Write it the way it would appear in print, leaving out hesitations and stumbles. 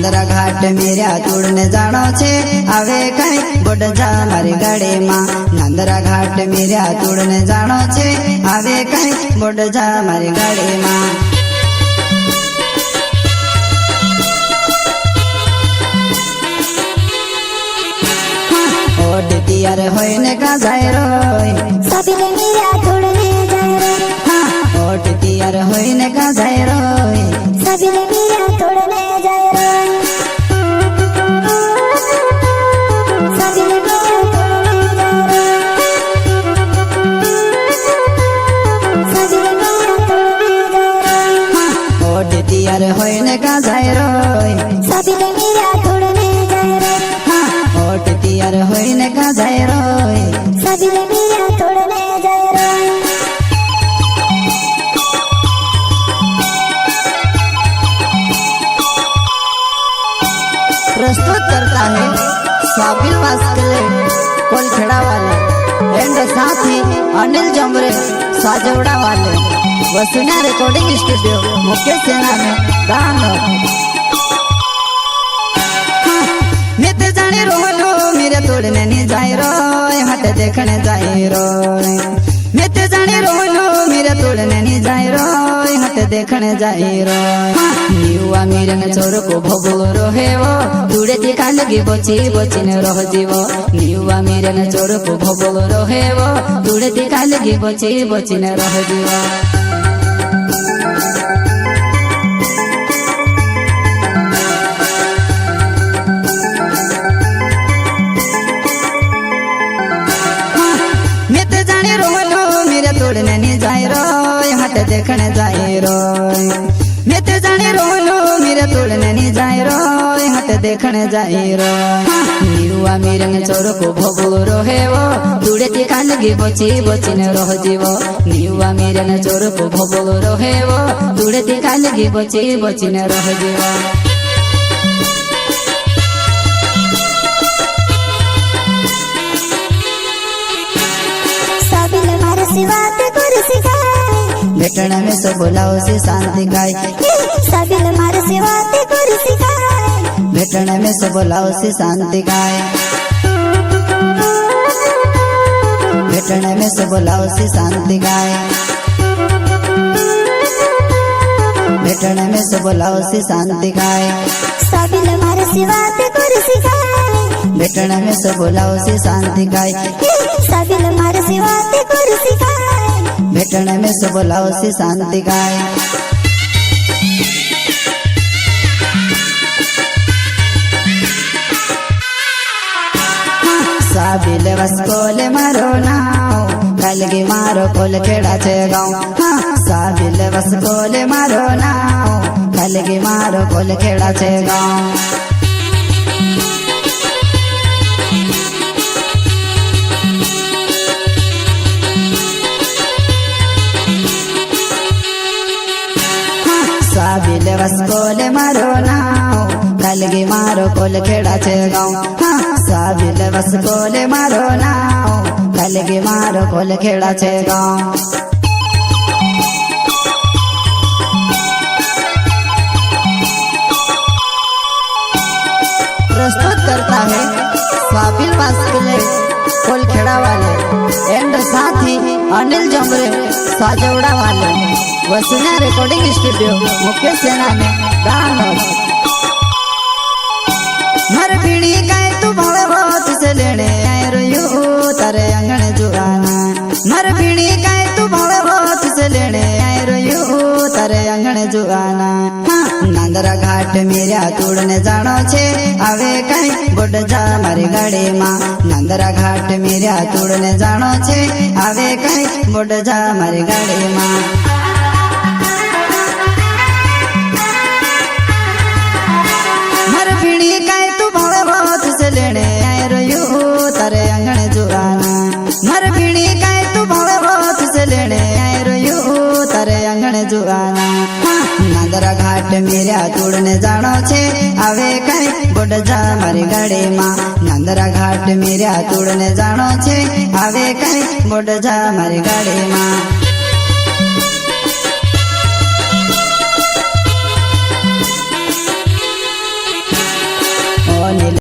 नांदरा घाट मेरा तुड़ने जानो छे आवे कई बोडजा मारी गाड़ी मां। नांदरा घाट मेरा तुड़ने जानो छे आवे कई बोडजा मारी गाड़ी मां। ओट तियार होइने का जाय रोय साबिले मेरा तुड़ने जाय रोय। ओट तियार होइने का जाय रोय साबिले मेरा तुड़ने जाय रोय। साबिले मेरा तुड़ने जाय रोय। साबिले मेरा तुड़ने जाय रोय। ओट तियार होइने का जाय रोय साबिले मेरा तुड़ने जाय रोय। ओट तियार होइने का जाय रोय साबिले मेरा तुड़ने जाय रोय। प्रस्तुत करता है साबिल वास्कले कोलखेड़ा वाले एंड साथ ही अनिल जमरे साजवड़ा वाले वसुना रिकॉर्डिंग स्टूडियो मुकेश सेना में दानव। नित जाने रोलो मेरे तोड़ने नहीं जाए रोय हट देखने जाए रोय। नित जाने रोलो मेरे तोड़ने नहीं जाए रोय हट देखने जाए रोय। युवा मेरे ने छोर को भोगो रोहे वो तुड़े दिखा लगी बची बची ने रह जीवो। युवा मेरे ने छोर को भोगो रोहे वो तुड़े दिखा लगी बची बची ने रह जीवो। तोड़ने नहीं जाए रोय हट देखने जाए रोय। मैं तो जाने रोलो मेरे तोड़ने नहीं जाए रोय हट देखने जाए रोय। युवा मेरे ने चोर को भोगो रोहे वो तुड़े दिखा लगी बची बची ने रह जीवो। युवा मेरे ने चोर को भोगो रोहे वो तुड़े दिखा लगी बची बची ने रह जीवो। भेटण में सब बोलाओ से शांति गाय साबिल मार से बातें कर सिखाए। भेटण में सब बोलाओ से शांति गाय भेटण में सब बोलाओ से शांति गाय भेटण में सब बोलाओ से शांति गाय साबिल मार से बातें कर सिखाए। भेटण में सब बोलाओ से शांति गाय साबिल मार से बातें कर सिखाए। भेटण में सब बोलाओ से शांति गाय। साबिल वस्कोले मारो नाव कलगी मारो कोलखेड़ा छे गाँव। साबिल वस्कोले मारो नाव कलगी मारो कोलखेड़ा छे गाँव। साबिल वस्कोले मारो नाव कलगी मारो कोलखेड़ा छे गाँव। साबिल वस्कोले मारो नाव कलगी मारो कोलखेड़ा छे गाँव। प्रस्तुत करता है साबिल वास्कले कोलखेड़ा वाले एंड साथ ही अनिल जमरे साजवड़ा वाले वसुना रिकॉर्डिंग स्टूडियो मुकेश सेना में दानव। मर पीड़ी गाय तू भले बहुत से लेने आए रोयू तारे अंगन जुआना। मर पीड़ी गाय तू भले बहुत से लेने आए रोयू तारे अंगन जुआना। नांदरा घाट मेरा तुड़ने जानो छे आवे कई बोडजा मारी गाड़ी मां। नांदरा घाट मेरा तुड़ने जानो छे आवे कई बोडजा मारी गाड़ी मां। लेने आए रोयू तारे अंगन जुआना। मर पीड़ी गाय तू भले बहुत से लेने आए रोयू तारे अंगन जुआना। नांदरा घाट मेरा तुड़ने जानो छे आवे कई बोडजा मारी गाड़ी मां। नांदरा घाट मेरा तुड़ने जानो छे आवे कई बोडजा मारी गाड़ी मां।